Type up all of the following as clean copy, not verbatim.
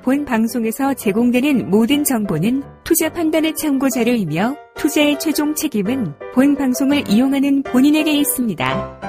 본 방송에서 제공되는 모든 정보는 투자 판단의 참고 자료이며 투자의 최종 책임은 본 방송을 이용하는 본인에게 있습니다.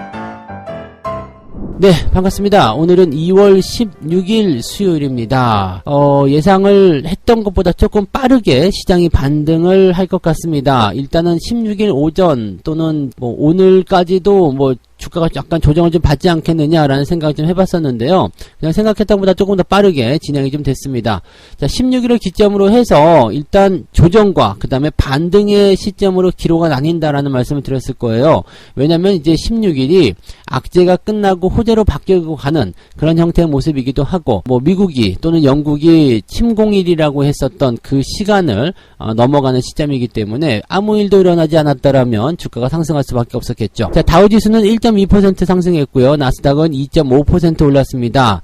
네, 반갑습니다. 오늘은 2월 16일 수요일입니다. 예상을 했던 것보다 조금 빠르게 시장이 반등을 할 것 같습니다. 일단은 16일 오전 또는 오늘까지도 주가가 약간 조정을 좀 받지 않겠느냐라는 생각을 좀 해봤었는데요. 그냥 생각했던 것보다 조금 더 빠르게 진행이 좀 됐습니다. 자, 16일을 기점으로 해서 일단 조정과 그 다음에 반등의 시점으로 기로가 나뉜다라는 말씀을 드렸을 거예요. 왜냐면 이제 16일이 악재가 끝나고 호재로 바뀌고 가는 그런 형태의 모습이기도 하고, 미국이 또는 영국이 침공일이라고 했었던 그 시간을 넘어가는 시점이기 때문에 아무 일도 일어나지 않았다라면 주가가 상승할 수밖에 없었겠죠. 자, 다우지수는 1.2% 상승했고요. 나스닥은 2.5% 올랐습니다.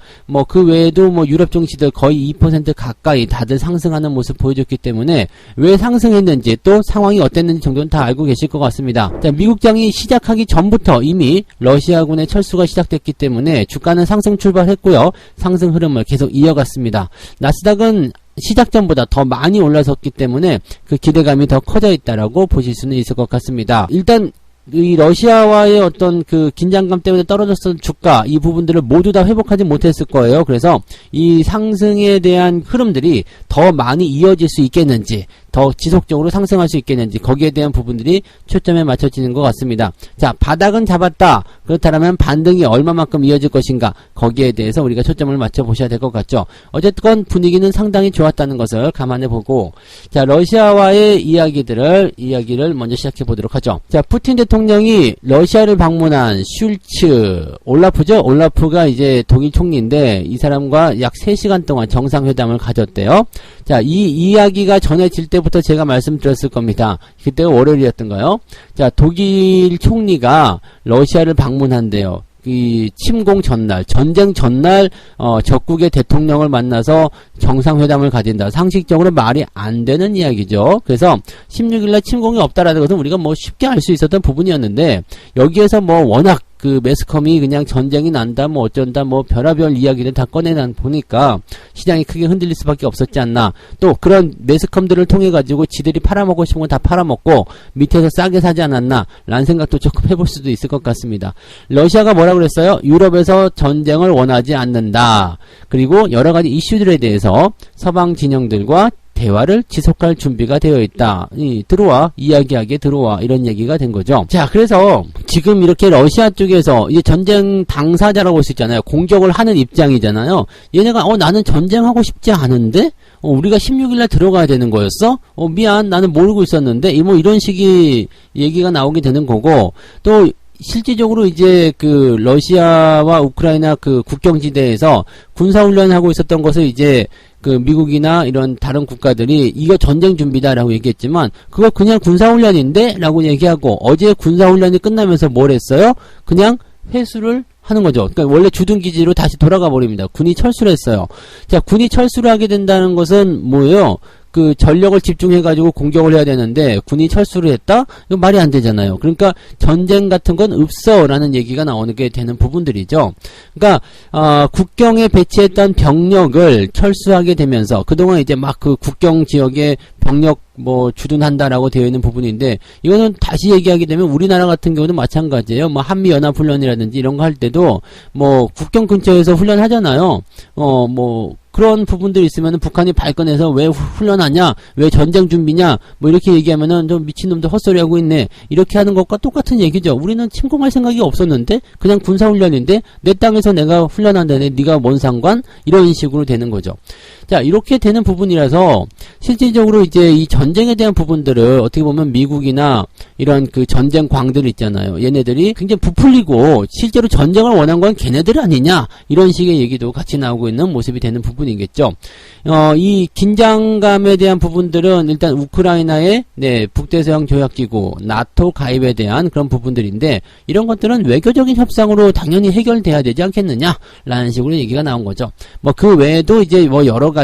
그 외에도 유럽 증시들 거의 2% 가까이 다들 상승하는 모습 보여줬기 때문에 왜 상승했는지 또 상황이 어땠는지 정도는 다 알고 계실 것 같습니다. 자, 미국장이 시작하기 전부터 이미 러시아군의 철수가 시작됐기 때문에 주가는 상승 출발했고요. 상승 흐름을 계속 이어갔습니다. 나스닥은 시작 전보다 더 많이 올라섰기 때문에 그 기대감이 더 커져 있다라고 보실 수는 있을 것 같습니다. 일단 이 러시아와의 어떤 그 긴장감 때문에 떨어졌던 주가, 이 부분들을 모두 다 회복하지 못했을 거예요. 그래서 이 상승에 대한 흐름들이 더 많이 이어질 수 있겠는지, 더 지속적으로 상승할 수 있겠는지, 거기에 대한 부분들이 초점에 맞춰지는 것 같습니다. 자, 바닥은 잡았다. 그렇다면 반등이 얼마만큼 이어질 것인가, 거기에 대해서 우리가 초점을 맞춰 보셔야 될 것 같죠. 어쨌든 분위기는 상당히 좋았다는 것을 감안해 보고, 자, 러시아와의 이야기를 먼저 시작해 보도록 하죠. 자, 푸틴 대통령이 러시아를 방문한 슐츠, 올라프죠? 올라프가 이제 독일 총리인데 이 사람과 약 3시간 동안 정상회담을 가졌대요. 자, 이 이야기가 전해질 때부터 제가 말씀드렸을 겁니다. 그때가 월요일이었던가요? 자, 독일 총리가 러시아를 방문한대요. 이 침공 전날, 전쟁 전날 적국의 대통령을 만나서 정상회담을 가진다. 상식적으로 말이 안 되는 이야기죠. 그래서 16일날 침공이 없다라는 것은 우리가 쉽게 알 수 있었던 부분이었는데, 여기에서 워낙 그 매스컴이 그냥 전쟁이 난다 어쩐다 별의별 이야기를 다 꺼내다 보니까 시장이 크게 흔들릴 수밖에 없었지 않나. 또 그런 매스컴들을 통해 가지고 지들이 팔아먹고 싶은 건 다 팔아먹고 밑에서 싸게 사지 않았나 라는 생각도 조금 해볼 수도 있을 것 같습니다. 러시아가 뭐라고 그랬어요? 유럽에서 전쟁을 원하지 않는다. 그리고 여러가지 이슈들에 대해서 서방 진영들과 대화를 지속할 준비가 되어 있다. 이야기하게 들어와. 이런 얘기가 된 거죠. 자, 그래서 지금 이렇게 러시아 쪽에서 이제 전쟁 당사자라고 할 수 있잖아요. 공격을 하는 입장이잖아요. 얘네가 나는 전쟁하고 싶지 않은데 우리가 16일날 들어가야 되는 거였어? 미안, 나는 모르고 있었는데 이런 식의 얘기가 나오게 되는 거고, 또 실질적으로 이제 그 러시아와 우크라이나 그 국경지대에서 군사훈련하고 있었던 것을 이제 그 미국이나 이런 다른 국가들이 이거 전쟁 준비다라고 얘기했지만, 그거 그냥 군사훈련인데? 라고 얘기하고, 어제 군사훈련이 끝나면서 뭘 했어요? 그냥 회수를 하는 거죠. 그러니까 원래 주둔기지로 다시 돌아가 버립니다. 군이 철수를 했어요. 자, 군이 철수를 하게 된다는 것은 뭐예요? 그 전력을 집중해가지고 공격을 해야 되는데 군이 철수를 했다? 이거 말이 안 되잖아요. 그러니까 전쟁 같은 건 없어 라는 얘기가 나오는 게 되는 부분들이죠. 그러니까 국경에 배치했던 병력을 철수하게 되면서 그동안 이제 막 그 국경 지역에 병력 주둔한다라고 되어 있는 부분인데, 이거는 다시 얘기하게 되면 우리나라 같은 경우는 마찬가지예요. 한미연합훈련이라든지 이런 거 할 때도 국경 근처에서 훈련하잖아요. 그런 부분들이 있으면 북한이 발끈해서 왜 훈련하냐, 왜 전쟁 준비냐, 이렇게 얘기하면은 좀 미친놈들 헛소리 하고 있네, 이렇게 하는 것과 똑같은 얘기죠. 우리는 침공할 생각이 없었는데 그냥 군사훈련인데 내 땅에서 내가 훈련한다네, 네가 뭔 상관? 이런 식으로 되는 거죠. 자, 이렇게 되는 부분이라서 실질적으로 이제 이 전쟁에 대한 부분들을 어떻게 보면 미국이나 이런 그 전쟁 광들 있잖아요. 얘네들이 굉장히 부풀리고 실제로 전쟁을 원한 건 걔네들 아니냐, 이런 식의 얘기도 같이 나오고 있는 모습이 되는 부분이겠죠. 이 긴장감에 대한 부분들은 일단 우크라이나의 북대서양 조약기구 나토 가입에 대한 그런 부분들인데, 이런 것들은 외교적인 협상으로 당연히 해결돼야 되지 않겠느냐 라는 식으로 얘기가 나온 거죠. 그 외에도 이제 여러 가지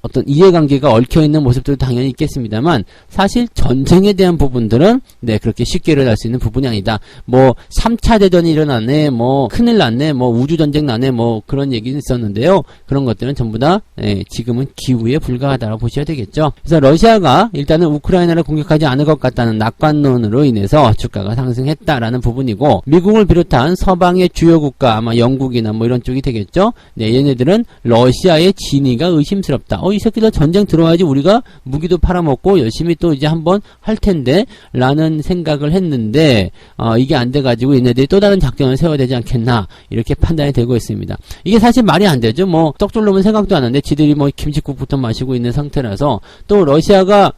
어떤 이해관계가 얽혀있는 모습들도 당연히 있겠습니다만, 사실 전쟁에 대한 부분들은 그렇게 쉽게 일어날 수 있는 부분이 아니다. 3차 대전이 일어나네, 큰일 났네, 우주전쟁 나네, 그런 얘기는 있었는데요. 그런 것들은 전부 것보다 지금은 기우에 불과하다고 보셔야 되겠죠. 그래서 러시아가 일단은 우크라이나를 공격하지 않을 것 같다는 낙관론으로 인해서 주가가 상승했다라는 부분이고, 미국을 비롯한 서방의 주요 국가, 아마 영국이나 뭐 이런 쪽이 되겠죠. 네, 얘네들은 러시아의 진위가 의심스럽다. 이 새끼들 전쟁 들어와야지 우리가 무기도 팔아먹고 열심히 또 이제 한번 할 텐데 라는 생각을 했는데 이게 안 돼가지고 얘네들이 또 다른 작전을 세워야 되지 않겠나, 이렇게 판단이 되고 있습니다. 이게 사실 말이 안 되죠. 뭐 떡줄놈은 생각도 안 하는데 지들이 뭐 김치국부터 마시고 있는 상태라서, 또 러시아가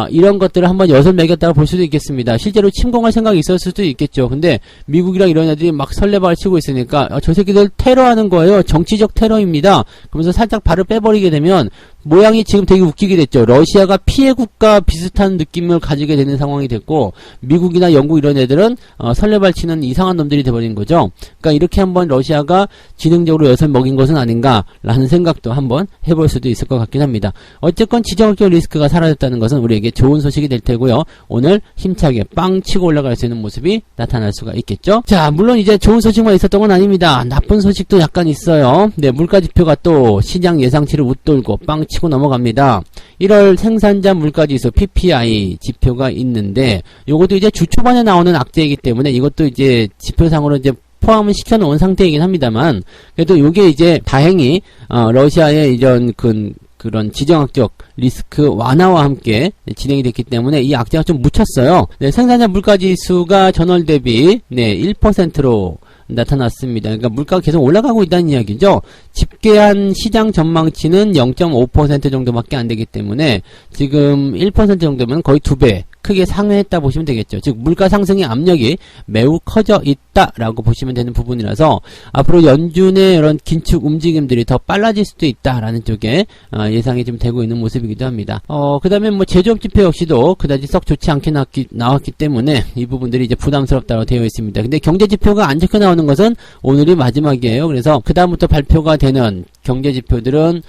이런 것들을 한번 엿을 매겼다고 볼 수도 있겠습니다. 실제로 침공할 생각이 있었을 수도 있겠죠. 근데 미국이랑 이런 애들이 막 설레발을 치고 있으니까 저 새끼들 테러하는 거예요. 정치적 테러입니다. 그러면서 살짝 발을 빼버리게 되면 모양이 지금 되게 웃기게 됐죠. 러시아가 피해 국가 비슷한 느낌을 가지게 되는 상황이 됐고, 미국이나 영국 이런 애들은 설레발 치는 이상한 놈들이 돼버린 거죠. 그러니까 이렇게 한번 러시아가 지능적으로 엿을 먹인 것은 아닌가라는 생각도 한번 해볼 수도 있을 것 같긴 합니다. 어쨌건 지정학적 리스크가 사라졌다는 것은 우리에게 좋은 소식이 될 테고요. 오늘 힘차게 빵 치고 올라갈 수 있는 모습이 나타날 수가 있겠죠. 자, 물론 이제 좋은 소식만 있었던 건 아닙니다. 나쁜 소식도 약간 있어요. 네, 물가지표가 또 시장 예상치를 웃돌고 빵 치고 넘어갑니다. 1월 생산자 물가지수 PPI 지표가 있는데, 요것도 이제 주 초반에 나오는 악재이기 때문에 이것도 이제 지표상으로 이제 포함을 시켜놓은 상태이긴 합니다만, 그래도 요게 이제 다행히 러시아의 이런 그런 지정학적 리스크 완화와 함께 진행이 됐기 때문에 이 악재가 좀 묻혔어요. 네, 생산자 물가지수가 전월 대비 1%로 나타났습니다. 그러니까 물가가 계속 올라가고 있다는 이야기죠. 집계한 시장 전망치는 0.5% 정도밖에 안 되기 때문에 지금 1% 정도면 거의 2배 크게 상회했다 보시면 되겠죠. 즉 물가 상승의 압력이 매우 커져 있다라고 보시면 되는 부분이라서 앞으로 연준의 이런 긴축 움직임들이 더 빨라질 수도 있다라는 쪽에 예상이 좀 되고 있는 모습이기도 합니다. 그 다음에 뭐 제조업 지표 역시도 그다지 썩 좋지 않게 나왔기 때문에 이 부분들이 이제 부담스럽다고 되어 있습니다. 근데 경제 지표가 안 좋게 나오는 것은 오늘이 마지막이에요. 그래서 그 다음부터 발표가 되는 경제 지표들은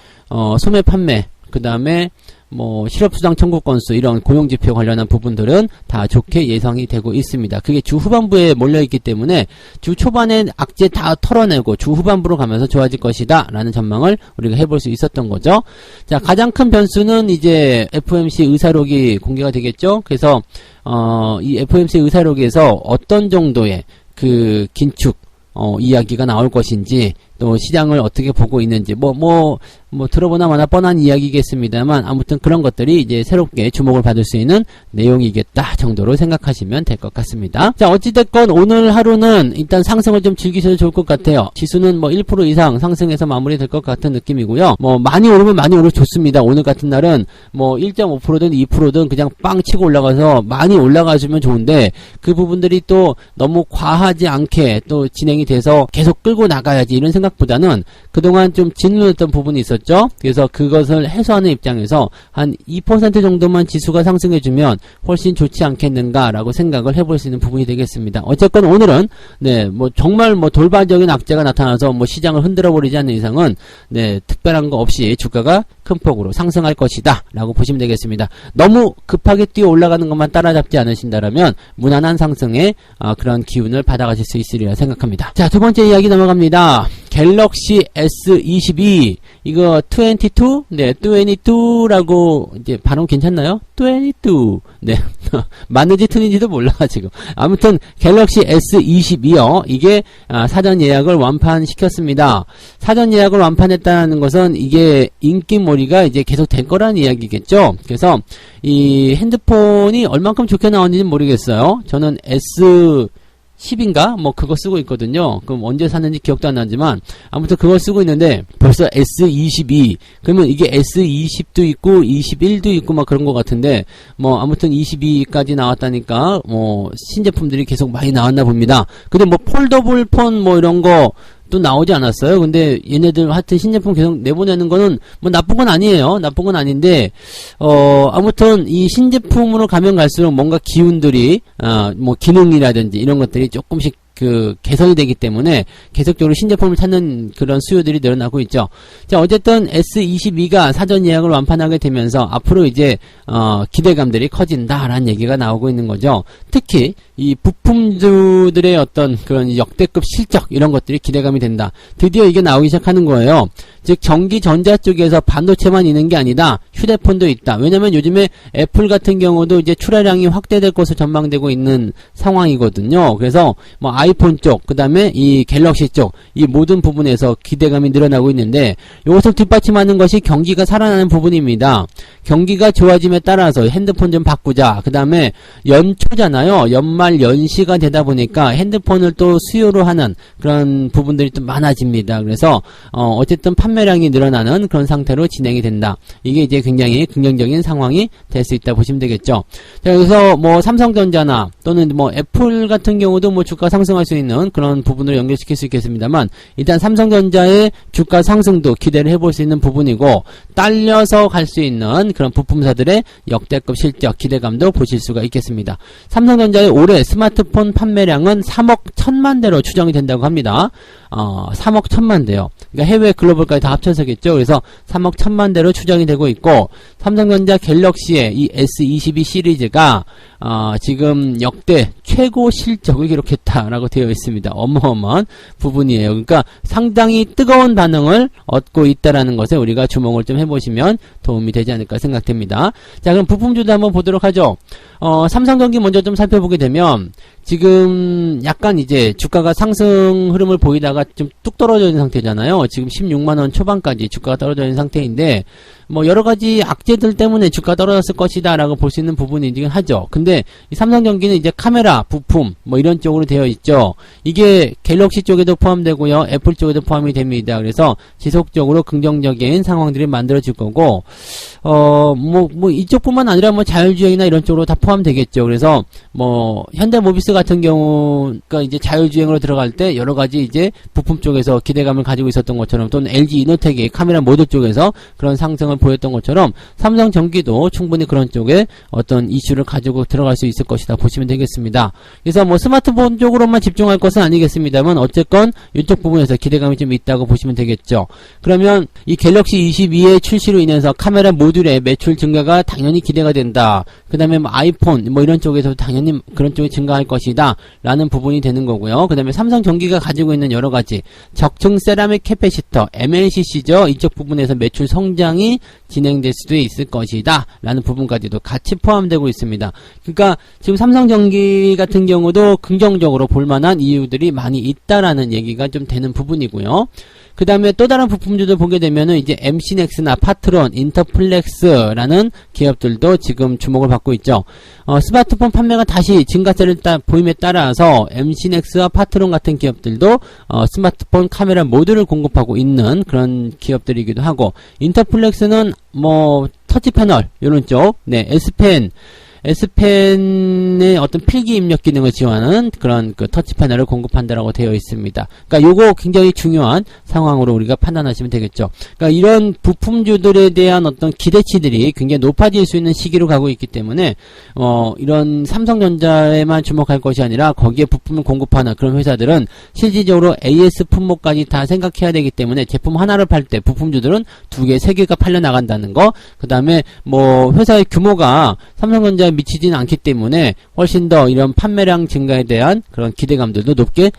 소매 판매, 그 다음에 뭐 실업수당 청구 건수, 이런 고용지표 관련한 부분들은 다 좋게 예상이 되고 있습니다. 그게 주 후반부에 몰려있기 때문에 주 초반에 악재 다 털어내고 주 후반부로 가면서 좋아질 것이다 라는 전망을 우리가 해볼 수 있었던 거죠. 자, 가장 큰 변수는 이제 FOMC 의사록이 공개가 되겠죠. 그래서 이 FOMC 의사록에서 어떤 정도의 그 긴축 이야기가 나올 것인지, 또 시장을 어떻게 보고 있는지, 들어보나 마나 뻔한 이야기겠습니다만, 아무튼 그런 것들이 이제 새롭게 주목을 받을 수 있는 내용이겠다 정도로 생각하시면 될 것 같습니다. 자, 어찌됐건 오늘 하루는 일단 상승을 좀 즐기셔도 좋을 것 같아요. 지수는 1% 이상 상승해서 마무리될 것 같은 느낌이고요. 많이 오르면 많이 오르면 좋습니다. 오늘 같은 날은 1.5%든 2%든 그냥 빵 치고 올라가서 많이 올라가주면 좋은데, 그 부분들이 또 너무 과하지 않게 또 진행이 돼서 계속 끌고 나가야지, 이런 생각보다는 그동안 좀 짓눌렸던 부분이 있었죠. 그래서 그것을 해소하는 입장에서 한 2% 정도만 지수가 상승해주면 훨씬 좋지 않겠는가라고 생각을 해볼 수 있는 부분이 되겠습니다. 어쨌건 오늘은 정말 돌발적인 악재가 나타나서 시장을 흔들어버리지 않는 이상은 특별한 거 없이 주가가 큰 폭으로 상승할 것이다 라고 보시면 되겠습니다. 너무 급하게 뛰어 올라가는 것만 따라잡지 않으신다라면 무난한 상승의 그런 기운을 받아가실 수 있으리라 생각합니다. 자, 두 번째 이야기 넘어갑니다. 갤럭시 S22, 이거 22? 네, 22라고, 이제 발음 괜찮나요? 22. 네. 맞는지 틀린지도 몰라, 지금. 아무튼, 갤럭시 S22요. 이게, 사전 예약을 완판시켰습니다. 사전 예약을 완판했다는 것은, 이게 인기몰이가 이제 계속 될 거라는 이야기겠죠? 그래서, 이 핸드폰이 얼만큼 좋게 나왔는지 모르겠어요. 저는 S10인가? 그거 쓰고 있거든요. 그럼 언제 샀는지 기억도 안 나지만, 아무튼 그걸 쓰고 있는데, 벌써 S22. 그러면 이게 S20도 있고, 21도 있고, 그런 것 같은데, 아무튼 22까지 나왔다니까, 신제품들이 계속 많이 나왔나 봅니다. 근데 폴더블 폰 이런 거, 또 나오지 않았어요. 근데 얘네들 하여튼 신제품 계속 내보내는 거는 나쁜 건 아니에요. 나쁜 건 아닌데 아무튼 이 신제품으로 가면 갈수록 뭔가 기운들이 기능이라든지 이런 것들이 조금씩 개선이 되기 때문에 계속적으로 신제품을 찾는 그런 수요들이 늘어나고 있죠. 자, 어쨌든 S22가 사전 예약을 완판하게 되면서 앞으로 이제 기대감들이 커진다라는 얘기가 나오고 있는 거죠. 특히 이 부품주들의 어떤 그런 역대급 실적 이런 것들이 기대감이 된다. 드디어 이게 나오기 시작하는 거예요. 즉 전기 전자 쪽에서 반도체만 있는 게 아니다. 휴대폰도 있다. 왜냐면 요즘에 애플 같은 경우도 이제 출하량이 확대될 것으로 전망되고 있는 상황이거든요. 그래서 뭐 아이폰 쪽, 그 다음에 이 갤럭시 쪽, 이 모든 부분에서 기대감이 늘어나고 있는데 이것을 뒷받침하는 것이 경기가 살아나는 부분입니다. 경기가 좋아짐에 따라서 핸드폰 좀 바꾸자. 그 다음에 연초잖아요. 연말 연시가 되다 보니까 핸드폰을 또 수요로 하는 그런 부분들이 또 많아집니다. 그래서 어쨌든 판매량이 늘어나는 그런 상태로 진행이 된다. 이게 이제 굉장히 긍정적인 상황이 될 수 있다 보시면 되겠죠. 자, 그래서 뭐 삼성전자나 또는 뭐 애플 같은 경우도 뭐 주가 상승할 수 있는 그런 부분을 연결시킬 수 있겠습니다만 일단 삼성전자의 주가 상승도 기대를 해볼 수 있는 부분이고 딸려서 갈 수 있는 그런 부품사들의 역대급 실적 기대감도 보실 수가 있겠습니다. 삼성전자의 올해 스마트폰 판매량은 3억 1천만 대로 추정이 된다고 합니다. 3억 1천만 대요. 그러니까 해외 글로벌까지 다 합쳐서겠죠. 그래서 3억 1천만 대로 추정이 되고 있고 삼성전자 갤럭시의 이 S22 시리즈가 지금 역대 최고 실적을 기록했다라고 되어 있습니다. 어마어마한 부분이에요. 그러니까 상당히 뜨거운 반응을 얻고 있다라는 것에 우리가 주목을 좀 해보시면 도움이 되지 않을까 생각됩니다. 자, 그럼 부품주도 한번 보도록 하죠. 삼성전기 먼저 좀 살펴보게 되면 지금 약간 이제 주가가 상승 흐름을 보이다가 좀 뚝 떨어져 있는 상태잖아요. 지금 16만원 초반까지 주가가 떨어져 있는 상태인데 뭐 여러가지 악재들 때문에 주가 떨어졌을 것이다 라고 볼 수 있는 부분이긴 하죠. 근데 이 삼성전기는 이제 카메라, 부품 뭐 이런 쪽으로 되어 있죠. 이게 갤럭시 쪽에도 포함되고요. 애플 쪽에도 포함이 됩니다. 그래서 지속적으로 긍정적인 상황들이 만들어질 거고 뭐 이쪽뿐만 아니라 뭐 자율주행이나 이런 쪽으로 다 포함되겠죠. 그래서 뭐 현대모비스 같은 경우가 이제 자율주행으로 들어갈 때 여러가지 이제 부품 쪽에서 기대감을 가지고 있었던 것처럼 또는 LG 이노텍이 카메라 모듈 쪽에서 그런 상승을 보였던 것처럼 삼성전기도 충분히 그런 쪽에 어떤 이슈를 가지고 들어갈 수 있을 것이다 보시면 되겠습니다. 그래서 뭐 스마트폰 쪽으로만 집중할 것은 아니겠습니다만 어쨌건 이쪽 부분에서 기대감이 좀 있다고 보시면 되겠죠. 그러면 이 갤럭시 22의 출시로 인해서 카메라 모듈의 매출 증가가 당연히 기대가 된다. 그 다음에 뭐 아이폰 뭐 이런 쪽에서 당연히 그런 쪽이 증가할 것이다 라는 부분이 되는 거고요. 그 다음에 삼성전기가 가지고 있는 여러가지 적층 세라믹 캐패시터 MLCC죠. 이쪽 부분에서 매출 성장이 진행될 수도 있을 것이다 라는 부분까지도 같이 포함되고 있습니다. 그러니까 지금 삼성전기 같은 경우도 긍정적으로 볼만한 이유들이 많이 있다라는 얘기가 좀 되는 부분이고요. 그 다음에 또 다른 부품주들 보게 되면은 이제 MC넥스나 파트론, 인터플렉스라는 기업들도 지금 주목을 받고 있죠. 스마트폰 판매가 다시 증가세를 보임에 따라서 MC넥스와 파트론 같은 기업들도 스마트폰 카메라 모듈을 공급하고 있는 그런 기업들이기도 하고, 인터플렉스는 뭐 터치 패널 이런 쪽, 네, S펜의 어떤 필기 입력 기능을 지원하는 그런 그 터치 패널을 공급한다라고 되어 있습니다. 그러니까 요거 굉장히 중요한 상황으로 우리가 판단하시면 되겠죠. 그러니까 이런 부품주들에 대한 어떤 기대치들이 굉장히 높아질 수 있는 시기로 가고 있기 때문에 이런 삼성전자에만 주목할 것이 아니라 거기에 부품을 공급하는 그런 회사들은 실질적으로 AS 품목까지 다 생각해야 되기 때문에 제품 하나를 팔 때 부품주들은 2개, 3개가 팔려 나간다는 거, 그 다음에 뭐 회사의 규모가 삼성전자 미치지는 않기 때문에 훨씬 더 이런 판매량 증가에 대한 그런 기대감들도 높게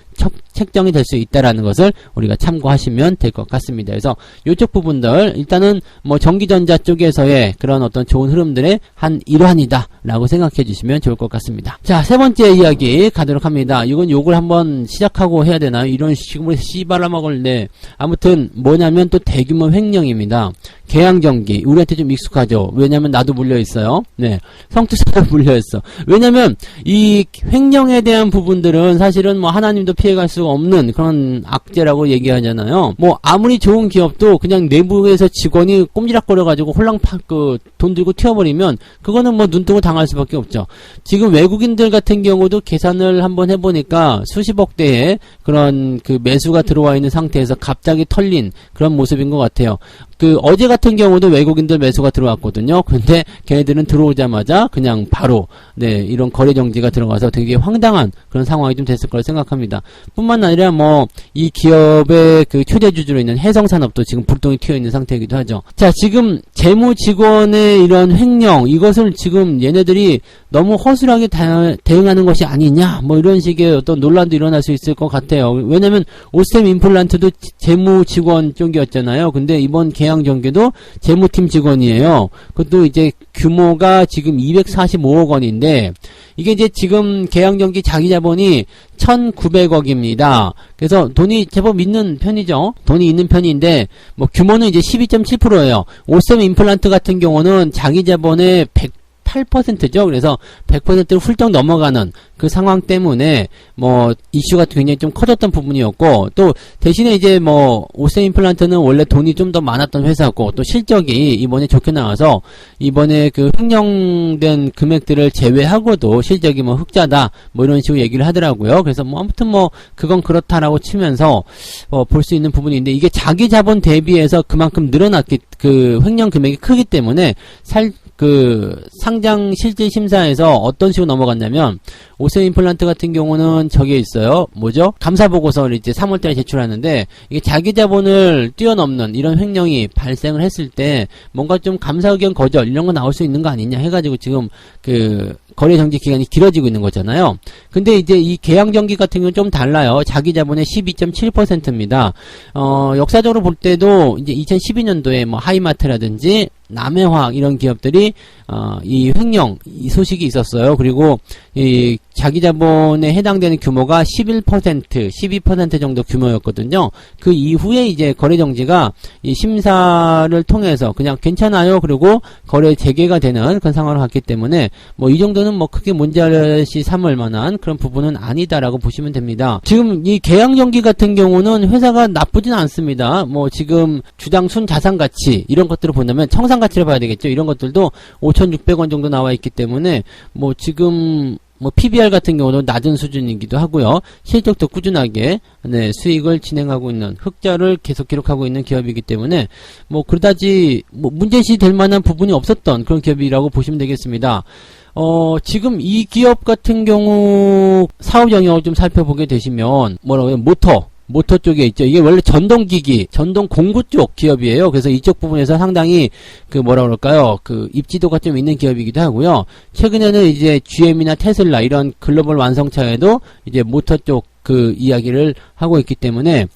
책정이 될 수 있다라는 것을 우리가 참고하시면 될 것 같습니다. 그래서 이쪽 부분들 일단은 뭐 전기전자 쪽에서의 그런 어떤 좋은 흐름들의 한 일환이다 라고 생각해 주시면 좋을 것 같습니다. 자, 세 번째 이야기 가도록 합니다. 이건 욕을 한번 시작하고 해야 되나요? 이런 식으로 씨발라먹을래. 아무튼 뭐냐면 또 대규모 횡령입니다. 계양전기 우리한테 좀 익숙하죠. 왜냐면 나도 물려있어요. 네, 성투사도 물려있어. 왜냐면 이 횡령에 대한 부분들은 사실은 뭐 하나님도 피해갈 수가 없는 그런 악재라고 얘기하잖아요. 뭐 아무리 좋은 기업도 그냥 내부에서 직원이 꼼지락거려가지고 돈 들고 튀어버리면 그거는 뭐 눈뜨고 당할 수밖에 없죠. 지금 외국인들 같은 경우도 계산을 한번 해보니까 수십억 대의 그런 그 매수가 들어와 있는 상태에서 갑자기 털린 그런 모습인 것 같아요. 어제 같은 경우도 외국인들 매수가 들어왔거든요. 근데 걔네들은 들어오자마자 그냥 바로 네, 이런 거래 정지가 들어가서 되게 황당한 그런 상황이 좀 됐을 거라 생각합니다. 뿐만 아니라 뭐 이 기업의 그 최대주주로 있는 해성산업도 지금 불똥이 튀어 있는 상태이기도 하죠. 자, 지금 재무 직원의 이런 횡령, 이것을 지금 얘네들이 너무 허술하게 대응하는 것이 아니냐, 뭐 이런 식의 어떤 논란도 일어날 수 있을 것 같아요. 왜냐면 오스템 임플란트도 재무 직원 쪽이었잖아요. 근데 이번 계양전기도 재무팀 직원이에요. 그것도 이제 규모가 지금 245억 원인데 이게 이제 지금 계양전기 자기 자본이 1,900억입니다. 그래서 돈이 제법 있는 편이죠. 돈이 있는 편인데 뭐 규모는 이제 12.7%예요. 오스템 임플란트 같은 경우는 자기 자본의 8%죠. 그래서 100%를 훌쩍 넘어가는 그 상황 때문에 뭐 이슈가 굉장히 좀 커졌던 부분이었고, 또 대신에 이제 뭐 오스템 임플란트는 원래 돈이 좀 더 많았던 회사고, 또 실적이 이번에 좋게 나와서 이번에 그 횡령된 금액들을 제외하고도 실적이 뭐 흑자다 뭐 이런 식으로 얘기를 하더라고요. 그래서 뭐 아무튼 뭐 그건 그렇다라고 치면서 볼 수 있는 부분인데, 이게 자기 자본 대비해서 그만큼 늘어났기, 그 횡령 금액이 크기 때문에 상장 실질 심사에서 어떤 식으로 넘어갔냐면, 오스템 임플란트 같은 경우는 저기에 있어요. 뭐죠? 감사 보고서를 이제 3월달에 제출하는데, 이게 자기 자본을 뛰어넘는 이런 횡령이 발생을 했을 때 뭔가 좀 감사 의견 거절 이런 거 나올 수 있는 거 아니냐 해가지고 지금 그 거래 정지 기간이 길어지고 있는 거잖아요. 근데 이제 이 계양전기 같은 경우는 좀 달라요. 자기 자본의 12.7%입니다. 역사적으로 볼 때도 이제 2012년도에 뭐 하이마트라든지 남해화학 이런 기업들이 이 횡령 이 소식이 있었어요. 그리고 이 자기 자본에 해당되는 규모가 11%, 12% 정도 규모였거든요. 그 이후에 이제 거래 정지가 이 심사를 통해서 그냥 괜찮아요. 그리고 거래 재개가 되는 그런 상황을 갔기 때문에 뭐 이 정도는 뭐 크게 문제시 삼을 만한 그런 부분은 아니다라고 보시면 됩니다. 지금 이 계양전기 같은 경우는 회사가 나쁘진 않습니다. 뭐 지금 주당 순자산 가치 이런 것들을 본다면 청산 가치를 봐야 되겠죠. 이런 것들도 5,600원 정도 나와 있기 때문에 뭐 지금 뭐 PBR 같은 경우는 낮은 수준이기도 하고요. 실적도 꾸준하게 네, 수익을 진행하고 있는, 흑자를 계속 기록하고 있는 기업이기 때문에 뭐 그다지 뭐 문제시 될 만한 부분이 없었던 그런 기업이라고 보시면 되겠습니다. 지금 이 기업 같은 경우 사업 영역을 좀 살펴보게 되시면 뭐라고요? 모터 쪽에 있죠. 이게 원래 전동기기, 전동 공구 쪽 기업이에요. 그래서 이쪽 부분에서 상당히 그 뭐라 그럴까요? 그 입지도가 좀 있는 기업이기도 하고요. 최근에는 이제 GM이나 테슬라 이런 글로벌 완성차에도 이제 모터 쪽 그 이야기를 하고 있기 때문에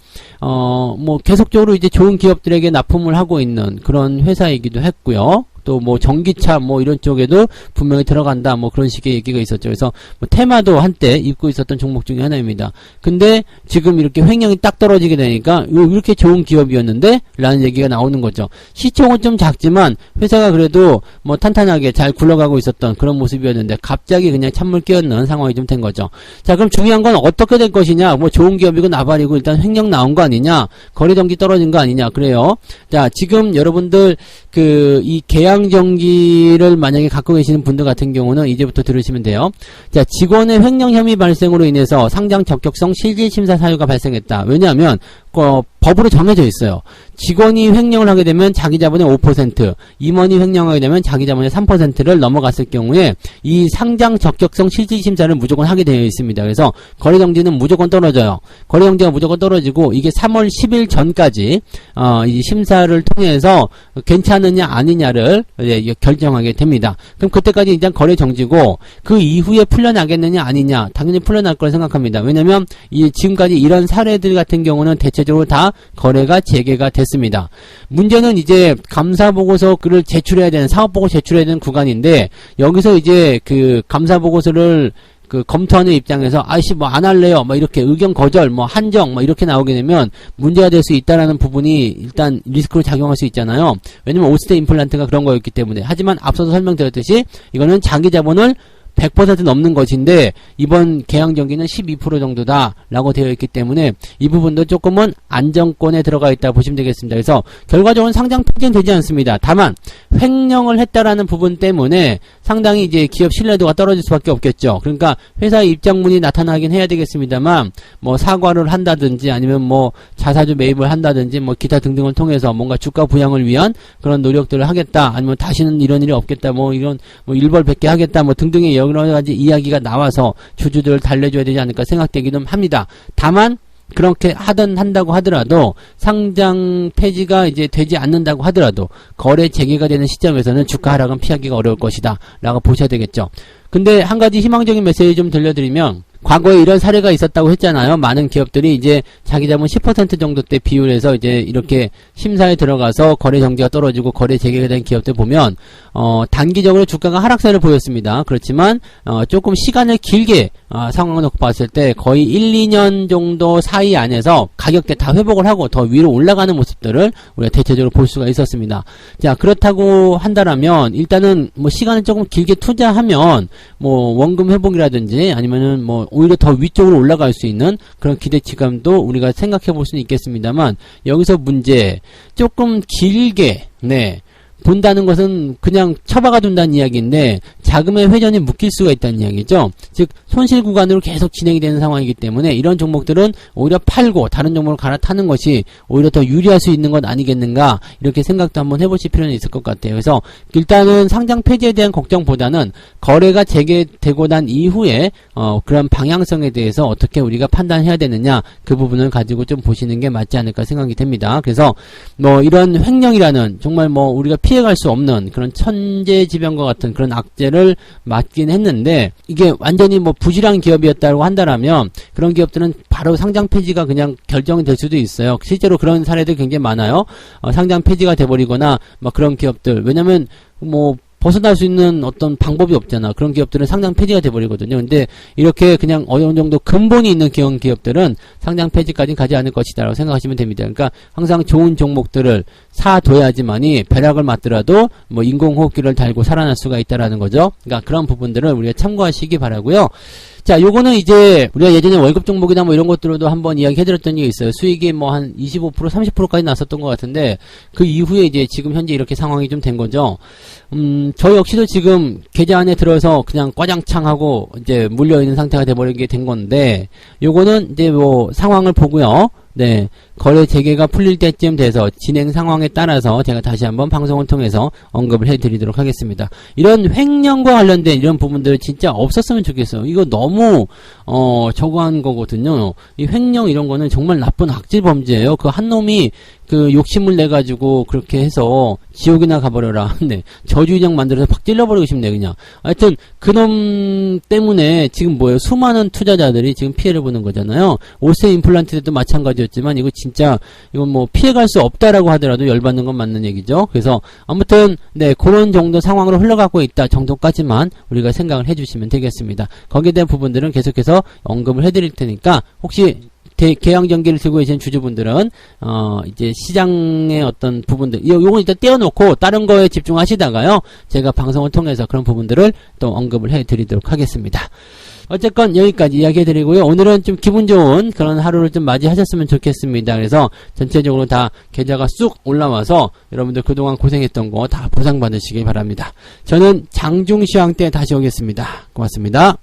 뭐 계속적으로 이제 좋은 기업들에게 납품을 하고 있는 그런 회사이기도 했고요. 또 뭐 전기차 뭐 이런 쪽에도 분명히 들어간다 뭐 그런 식의 얘기가 있었죠. 그래서 뭐 테마도 한때 입고 있었던 종목 중에 하나입니다. 근데 지금 이렇게 횡령이 딱 떨어지게 되니까 이렇게 좋은 기업이었는데 라는 얘기가 나오는 거죠. 시총은 좀 작지만 회사가 그래도 뭐 탄탄하게 잘 굴러가고 있었던 그런 모습이었는데 갑자기 그냥 찬물 끼얹는 상황이 좀 된 거죠. 자, 그럼 중요한 건 어떻게 될 것이냐? 뭐 좋은 기업이고 나발이고 일단 횡령 나온 거 아니냐? 거래 정지 떨어진 거 아니냐? 그래요. 자, 지금 여러분들 이 계양전기를 만약에 갖고 계시는 분들 같은 경우는 이제부터 들으시면 돼요. 자, 직원의 횡령 혐의 발생으로 인해서 상장 적격성 실질심사 사유가 발생했다. 왜냐하면 법으로 정해져 있어요. 직원이 횡령을 하게 되면 자기 자본의 5%, 임원이 횡령하게 되면 자기 자본의 3%를 넘어갔을 경우에 이 상장 적격성 실질심사를 무조건 하게 되어 있습니다. 그래서 거래정지는 무조건 떨어져요. 거래정지가 무조건 떨어지고 이게 3월 10일 전까지 이 심사를 통해서 괜찮으냐 아니냐를 결정하게 됩니다. 그럼 그때까지 일단 거래정지고 그 이후에 풀려나겠느냐 아니냐, 당연히 풀려날 거라 생각합니다. 왜냐면 지금까지 이런 사례들 같은 경우는 대체적으로 다 거래가 재개가 됐습니다. 문제는 이제 감사보고서를 제출해야 되는, 사업보고 제출해야 되는 구간인데, 여기서 이제 그 감사보고서를 검토하는 입장에서 아이씨 뭐 안 할래요 뭐 이렇게 의견 거절 뭐 한정 뭐 이렇게 나오게 되면 문제가 될 수 있다라는 부분이 일단 리스크로 작용할 수 있잖아요. 왜냐면 오스템 임플란트가 그런 거였기 때문에. 하지만 앞서도 설명드렸듯이 이거는 자기 자본을 100% 넘는 것인데 이번 개항정기는 12% 정도다라고 되어 있기 때문에 이 부분도 조금은 안정권에 들어가 있다 보시면 되겠습니다. 그래서 결과적으로는 상장 폐지는 되지 않습니다. 다만 횡령을 했다라는 부분 때문에 상당히 이제 기업 신뢰도가 떨어질 수밖에 없겠죠. 그러니까 회사의 입장문이 나타나긴 해야 되겠습니다만 뭐 사과를 한다든지 아니면 뭐 자사주 매입을 한다든지 뭐 기타 등등을 통해서 뭔가 주가 부양을 위한 그런 노력들을 하겠다, 아니면 다시는 이런 일이 없겠다, 뭐 이런 뭐 일벌백계 하겠다, 뭐 등등의 여러 가지 이야기가 나와서 주주들을 달래줘야 되지 않을까 생각되기도 합니다. 다만 그렇게 한다고 하더라도 상장 폐지가 이제 되지 않는다고 하더라도 거래 재개가 되는 시점에서는 주가 하락은 피하기가 어려울 것이다 라고 보셔야 되겠죠. 근데 한 가지 희망적인 메시지 좀 들려드리면, 과거에 이런 사례가 있었다고 했잖아요. 많은 기업들이 이제 자기 자본 10% 정도대 비율에서 이제 이렇게 심사에 들어가서 거래 정지가 떨어지고 거래 재개가 된 기업들 보면 단기적으로 주가가 하락세를 보였습니다. 그렇지만 조금 시간을 길게 상황을 놓고 봤을 때 거의 1, 2년 정도 사이 안에서 가격대 다 회복을 하고 더 위로 올라가는 모습들을 우리가 대체적으로 볼 수가 있었습니다. 자, 그렇다고 한다라면 일단은 뭐 시간을 조금 길게 투자하면 뭐 원금 회복이라든지 아니면은 뭐 오히려 더 위쪽으로 올라갈 수 있는 그런 기대치감도 우리가 생각해 볼 수는 있겠습니다만, 여기서 문제, 조금 길게 본다는 것은 그냥 처박아 둔다는 이야기인데 자금의 회전이 묶일 수가 있다는 이야기죠. 즉 손실 구간으로 계속 진행이 되는 상황이기 때문에 이런 종목들은 오히려 팔고 다른 종목을 갈아타는 것이 오히려 더 유리할 수 있는 것 아니겠는가, 이렇게 생각도 한번 해보실 필요는 있을 것 같아요. 그래서 일단은 상장 폐지에 대한 걱정보다는 거래가 재개되고 난 이후에 그런 방향성에 대해서 어떻게 우리가 판단해야 되느냐, 그 부분을 가지고 좀 보시는 게 맞지 않을까 생각이 됩니다. 그래서 뭐 이런 횡령이라는 정말 뭐 우리가 피해갈 수 없는 그런 천재지변과 같은 그런 악재를 맞긴 했는데, 이게 완전히 뭐 부실한 기업이었다고 한다라면 그런 기업들은 바로 상장 폐지가 그냥 결정이 될 수도 있어요. 실제로 그런 사례들 굉장히 많아요. 상장 폐지가 돼버리거나 막 그런 기업들, 왜냐면 뭐 벗어날 수 있는 어떤 방법이 없잖아. 그런 기업들은 상장 폐지가 돼버리거든요. 근데 이렇게 그냥 어느 정도 근본이 있는 기업들은 상장 폐지까지는 가지 않을 것이다 라고 생각하시면 됩니다. 그러니까 항상 좋은 종목들을 사둬야지만이 벼락을 맞더라도 뭐 인공호흡기를 달고 살아날 수가 있다라는 거죠. 그러니까 그런 부분들을 우리가 참고하시기 바라고요. 자, 요거는 이제 우리가 예전에 월급 종목이나 뭐 이런 것들로도 한번 이야기 해드렸던 적이 있어요. 수익이 뭐 한 25%, 30%까지 났었던 것 같은데 그 이후에 이제 지금 현재 이렇게 상황이 좀 된 거죠. 저 역시도 지금 계좌 안에 들어서 그냥 꽈장창 하고 이제 물려있는 상태가 돼버리게 된 건데, 요거는 이제 뭐 상황을 보고요. 거래 재개가 풀릴 때쯤 돼서 진행 상황에 따라서 제가 다시 한번 방송을 통해서 언급을 해드리도록 하겠습니다. 이런 횡령과 관련된 이런 부분들 진짜 없었으면 좋겠어요. 이거 너무 저거 한 거거든요. 이 횡령 이런 거는 정말 나쁜 악질 범죄예요. 그 한 놈이 그 욕심을 내가지고 그렇게 해서 지옥이나 가버려라. 저주인형 만들어서 팍 찔러버리고 싶네 그냥. 하여튼 그놈 때문에 지금 뭐예요? 수많은 투자자들이 지금 피해를 보는 거잖아요. 올세 임플란트 때도 마찬가지였지만 이거 진짜 이건 뭐 피해갈 수 없다라고 하더라도 열받는 건 맞는 얘기죠. 그래서 아무튼 그런 정도 상황으로 흘러가고 있다 정도까지만 우리가 생각을 해주시면 되겠습니다. 거기에 대한 부분들은 계속해서 언급을 해드릴 테니까 혹시 개항정기를 들고 계신 주주분들은 이제 시장의 어떤 부분들 요건 일단 떼어놓고 다른 거에 집중하시다가요, 제가 방송을 통해서 그런 부분들을 또 언급을 해드리도록 하겠습니다. 어쨌건 여기까지 이야기해드리고요. 오늘은 좀 기분 좋은 그런 하루를 좀 맞이하셨으면 좋겠습니다. 그래서 전체적으로 다 계좌가 쑥 올라와서 여러분들 그동안 고생했던 거 다 보상받으시길 바랍니다. 저는 장중시황 때 다시 오겠습니다. 고맙습니다.